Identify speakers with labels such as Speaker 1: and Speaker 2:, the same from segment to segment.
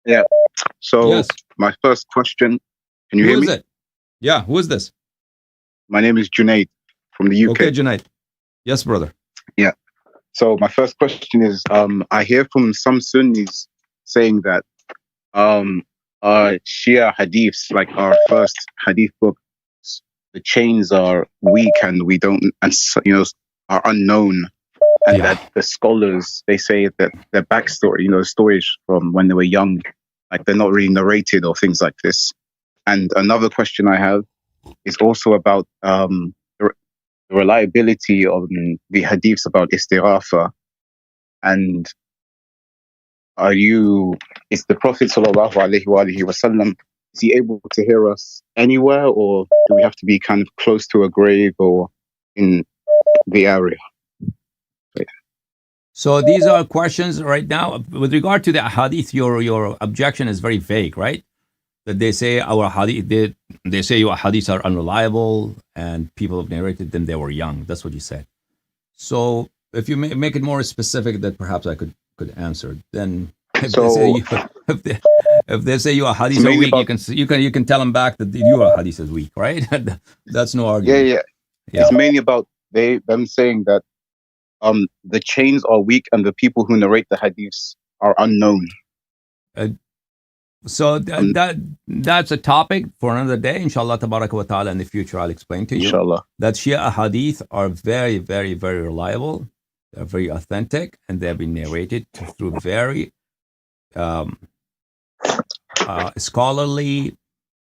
Speaker 1: Yeah. So
Speaker 2: Yes.
Speaker 1: my first question, can you
Speaker 2: Who
Speaker 1: hear
Speaker 2: is
Speaker 1: me?
Speaker 2: it? Yeah, who is this?
Speaker 1: My name is Junaid from the
Speaker 2: Okay,
Speaker 1: UK.
Speaker 2: Junaid. Yes, brother.
Speaker 1: Yeah. So my first question is, I hear from some Sunnis saying that um, Shia hadiths, like our first hadith book, the chains are weak and we don't, and are unknown, and
Speaker 2: Yeah.
Speaker 1: that the scholars they say that their backstory, stories from when they were young, like they're not really narrated or things like this. And another question I have is also about the reliability of the hadiths about istighatha. And are you, is the Prophet sallallahu alaihi wasallam, is he able to hear us anywhere, or do we have to be kind of close to a grave or in the area?
Speaker 2: So these are questions right now with regard to the hadith. Your objection is very vague, right? That they say our hadith, they say your hadiths are unreliable and people have narrated them they were young. That's what you said. So if you make it more specific, that perhaps I could answer. Then if they say
Speaker 1: So
Speaker 2: you, if they, if they say your
Speaker 1: it's
Speaker 2: hadiths are
Speaker 1: mainly
Speaker 2: weak,
Speaker 1: about,
Speaker 2: you can tell them back that your hadith is weak, right? That's no
Speaker 1: yeah,
Speaker 2: argument.
Speaker 1: yeah. It's
Speaker 2: Yeah.
Speaker 1: mainly about them saying that the chains are weak and the people who narrate the hadiths are unknown.
Speaker 2: Uh, so
Speaker 1: Um,
Speaker 2: that's a topic for another day. Inshallah, tabaraka wa ta'ala. In the future, I'll explain to you
Speaker 1: inshallah.
Speaker 2: that Shia hadith are very, very, very reliable. They're very authentic, and they've been narrated through very um, scholarly,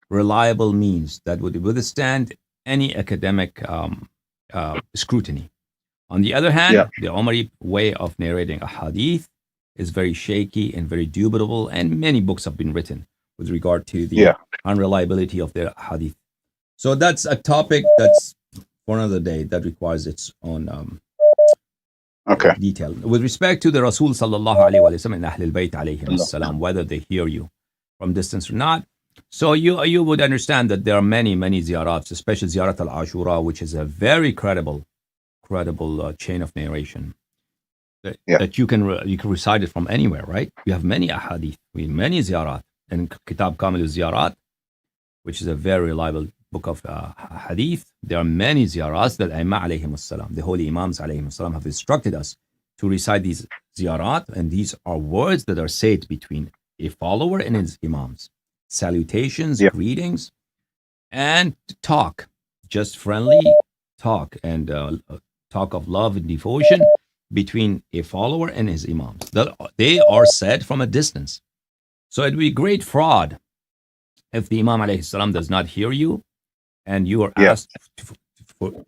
Speaker 2: reliable means that would withstand any academic scrutiny. On the other
Speaker 1: Yeah,
Speaker 2: hand, the Omari way of narrating a hadith is very shaky and very dubitable, and many books have been written with regard to the
Speaker 1: yeah.
Speaker 2: unreliability of their hadith. So that's a topic that's for another day that requires its own
Speaker 1: Okay.
Speaker 2: detail. With respect to the Rasul sallallahu alaihi wasallam and Ahl al-Bayt alayhim
Speaker 1: Allah.
Speaker 2: salam, whether they hear you from distance or not, so you would understand that there are many ziyarats, especially ziyarat al-Ashura, which is a very credible chain of narration
Speaker 1: Yeah,
Speaker 2: that you can recite it from anywhere, right? You have many ahadith, many ziyarat, and Kitab Kamil al-Ziyarat, which is a very reliable book of hadith. There are many ziyarats that Imam alayhim salam, the holy Imams alayhim salam, have instructed us to recite these ziyarat, and these are words that are said between a follower and his Imams. Salutations,
Speaker 1: yeah.
Speaker 2: greetings, and talk, just friendly talk and talk of love and devotion between a follower and his Imams. They are said from a distance. So it would be great fraud if the Imam alayhi salam does not hear you and you are
Speaker 1: Yeah.
Speaker 2: asked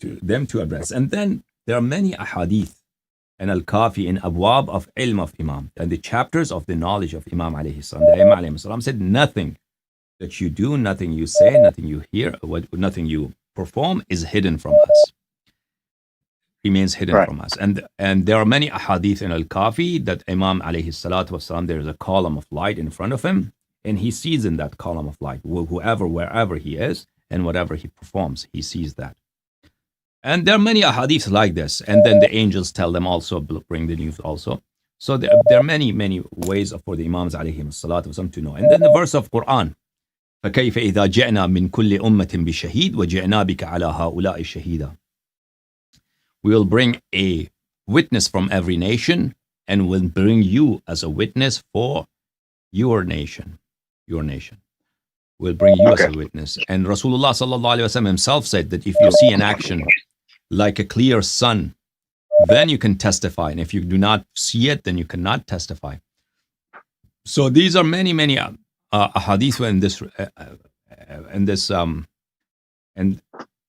Speaker 2: to them to address. And then there are many ahadith and al-kafi in abwab of ilm of Imam and the chapters of the knowledge of Imam alayhi salam. The Imam alayhi salam said nothing that you do, nothing you say, nothing you hear, nothing you perform is hidden from us. Remains hidden
Speaker 1: Right.
Speaker 2: from us. And there are many ahadith in al-kafi that Imam alayhi salatu wasalam, there is a column of light in front of him, and he sees in that column of light whoever, wherever he is, and whatever he performs, he sees that. And there are many ahadith like this. And then the angels tell them also, bring the news also. So there are many ways for the Imams alayhim salatu wasalam to know. And then the verse of Quran, فكيف إذا جئنا من كل أمة بشهيد وجئنا بك على هؤلاء شهيدا. We will bring a witness from every nation and will bring you as a witness for your nation. Your nation. We'll bring you
Speaker 1: Okay.
Speaker 2: as a witness. And Rasulullah sallallahu alaihi wasallam himself said that if you see an action like a clear sun, then you can testify. And if you do not see it, then you cannot testify. So these are many ahadith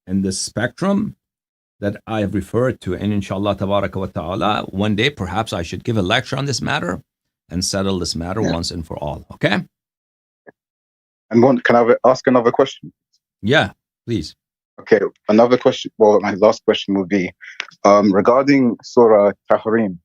Speaker 2: in this spectrum that I have referred to. And inshallah tabaraka wa ta'ala, one day perhaps I should give a lecture on this matter and settle this matter once and for all. Okay?
Speaker 1: And can I ask another question?
Speaker 2: Yeah, please.
Speaker 1: Okay, another question. Well, my last question would be regarding Surah Tahrim.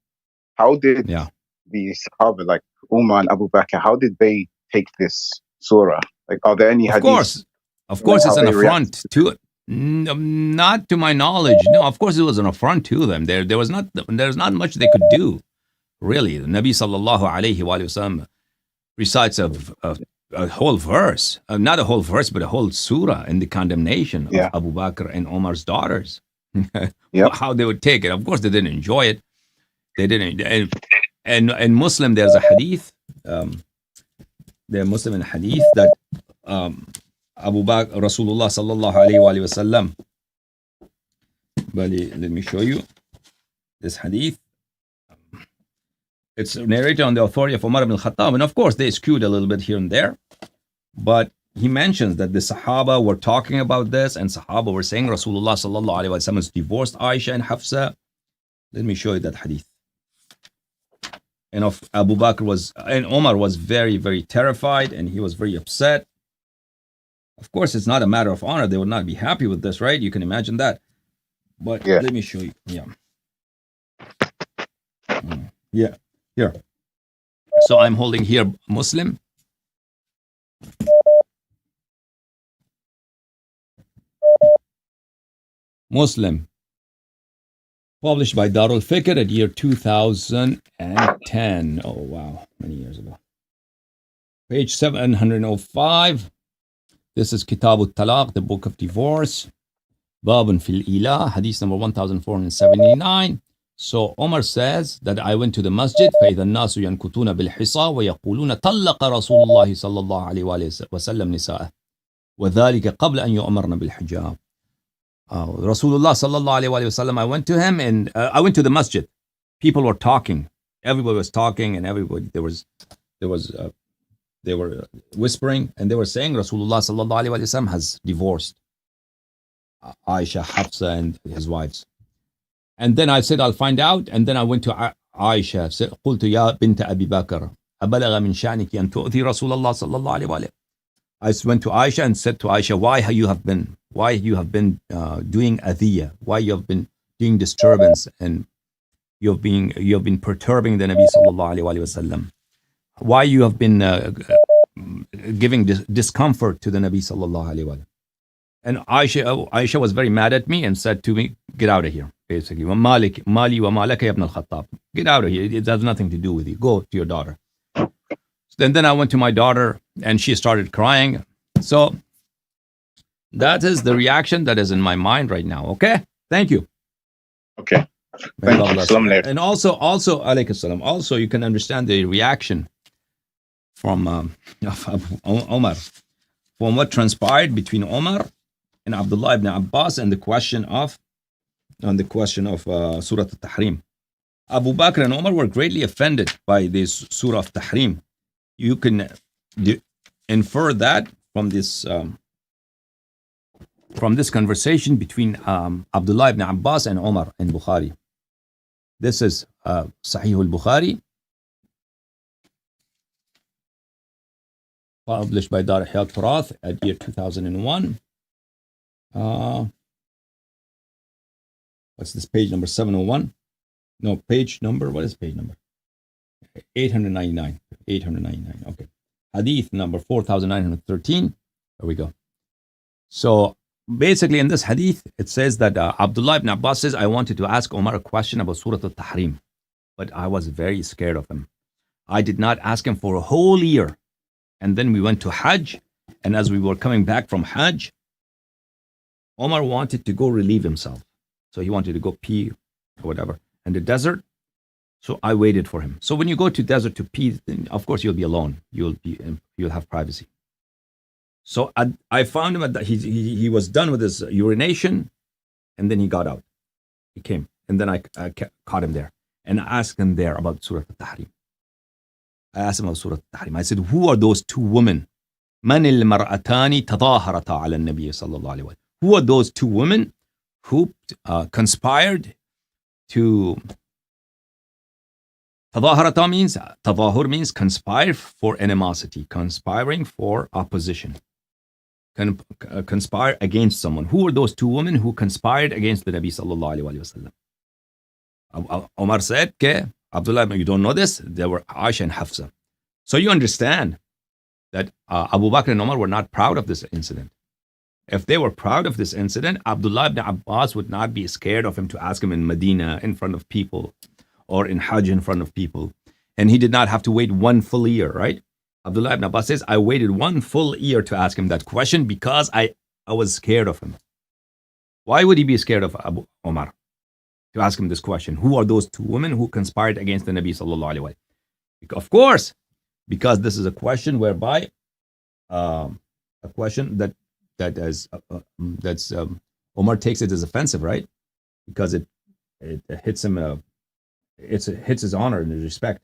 Speaker 1: How did
Speaker 2: Yeah.
Speaker 1: the Sahaba, like Umar and Abu Bakr, how did they take this surah? Like, are there any
Speaker 2: Of
Speaker 1: hadiths?
Speaker 2: course,
Speaker 1: how
Speaker 2: it's an
Speaker 1: they
Speaker 2: affront to it. Not to my knowledge. No, of course it was an affront to them. There's not much they could do. Really, the Nabi sallallahu alaihi wasallam recites a whole verse, not a whole verse, but a whole surah in the condemnation of
Speaker 1: Yeah.
Speaker 2: Abu Bakr and Omar's daughters.
Speaker 1: Yep.
Speaker 2: How they would take it. Of course, they didn't enjoy it. They didn't. And Muslim, there's a hadith. There Muslim in hadith that Abu Bakr, Rasulullah sallallahu alayhi wa sallam. But let me show you this hadith. It's narrated on the authority of Umar ibn Khattab, and of course they skewed a little bit here and there. But he mentions that the Sahaba were talking about this, and Sahaba were saying Rasulullah sallallahu alaihi wasallam has divorced Aisha and Hafsa. Let me show you that hadith. And of Abu Bakr and Omar was very, very terrified, and he was very upset. Of course, it's not a matter of honor. They would not be happy with this, right? You can imagine that. But
Speaker 1: Yeah.
Speaker 2: let me show you. Yeah. Here. So I'm holding here Muslim. Muslim. Published by Darul Fikr at year 2010. Oh, wow. Many years ago. Page 705. This is Kitab al-Talaq, the book of divorce. Babun fil Ilah, hadith number 1479. So Omar says that I went to the masjid فإذا الناس ينكتون بالحصى ويقولون طلق رسول الله صلى الله عليه وسلم نساءه وذلك قبل أن يؤمرن بالحجاب. Rasulullah sallallahu alaihi wasallam, I went to him and I went to the masjid. People were talking. Everybody was talking, and everybody they were whispering, and they were saying Rasulullah sallallahu alaihi wasallam has divorced Aisha, Hafsa, and his wives. And then I said, I'll find out. And then I went to Aisha. Said, قلت يا بنت أبي بكر أبلغ من شأنك أن تؤذي رسول الله صلى الله عليه وسلم. I went to Aisha and said to Aisha, why you have been doing adiyah, why you have been doing disturbance, and you have been perturbing the Nabi sallallahu alaihi wasallam. Why you have been giving discomfort to the Nabi sallallahu alaihi wasallam. And Aisha was very mad at me and said to me, get out of here, basically. Mali wa malaka ya ibn al-Khattab. Get out of here. It has nothing to do with you. Go to your daughter. Then I went to my daughter and she started crying. So that is the reaction that is in my mind right now. Okay? Thank you.
Speaker 1: Okay. Thank you.
Speaker 2: And also, alaykum salam. Also, you can understand the reaction from Omar, from what transpired between Omar and Abdullah ibn Abbas and the question of Surah al-Tahrim. Abu Bakr and Omar were greatly offended by this Surah of Tahrim. You can infer that from this conversation between Abdullah ibn Abbas and Omar in Bukhari. This is Sahih al-Bukhari, published by Dar Hayat Turath at year 2001. What's this page number? 701? No, page number. What is page number? 899. 899. Okay. Hadith number 4913. There we go. So basically in this hadith, it says that Abdullah ibn Abbas says, I wanted to ask Omar a question about Surah al-Tahrim, but I was very scared of him. I did not ask him for a whole year. And then we went to Hajj. And as we were coming back from Hajj, Omar wanted to go relieve himself. So he wanted to go pee or whatever in the desert. So I waited for him. So when you go to desert to pee, then of course you'll be alone. You'll have privacy. So I found him that he was done with his urination, and then he got out. He came, and then I caught him there and I asked him there about Surah al-Tahrim. I asked him about Surah al-Tahrim. I said, who are those two women? من المرأتان تظاهرتا على النبي صلى الله عليه وسلم. Who are those two women who conspired to... Tadahur means conspire for animosity, conspiring for opposition, conspire against someone. Who are those two women who conspired against the Nabi sallallahu alaihi wasallam? Omar said, Abdullah, you don't know this? There were Aisha and Hafsa. So you understand that Abu Bakr and Omar were not proud of this incident. If they were proud of this incident, Abdullah ibn Abbas would not be scared of him to ask him in Medina in front of people, or in Hajj in front of people. And he did not have to wait one full year, right? Abdullah ibn Abbas says, I waited 1 full year to ask him that question because I was scared of him. Why would he be scared of Abu Omar? To ask him this question. Who are those 2 women who conspired against the Nabi sallallahu alaihi wasallam? Of course, because this is a question whereby a question that's Omar takes it as offensive, right? Because it hits him, it hits his honor and his respect.